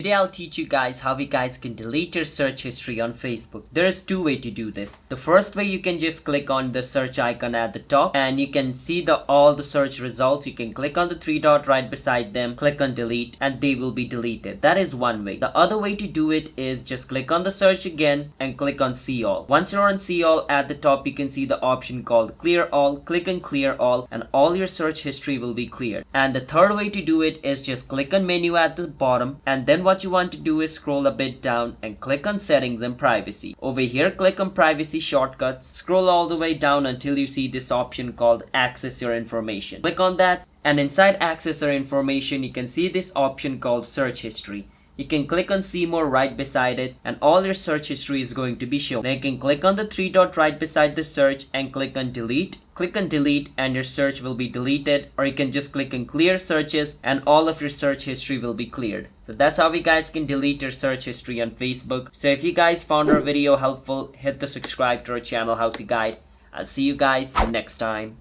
Today I'll teach you guys how you guys can delete your search history on Facebook. There's two ways to do this. The first way, you can just click on the search icon at the top and you can see all the search results. You can click on the three dot right beside them, click on delete, and they will be deleted. That is one way. The other way to do it is just click on the search again and click on see all. Once you're on see all, at the top you can see the option called clear all. Click on clear all and all your search history will be cleared. And the third way to do it is just click on menu at the bottom, and then what you want to do is scroll a bit down and click on settings and privacy. Over here, click on privacy shortcuts, scroll all the way down until you see this option called access your information. Click on that, and inside access your information you can see this option called search history. You can click on see more right beside it and all your search history is going to be shown. Then you can click on the three dot right beside the search and click on delete. Click on delete and your search will be deleted, or you can just click on clear searches and all of your search history will be cleared. So that's how you guys can delete your search history on Facebook. So if you guys found our video helpful, hit the subscribe to our channel How to Guide. I'll see you guys next time.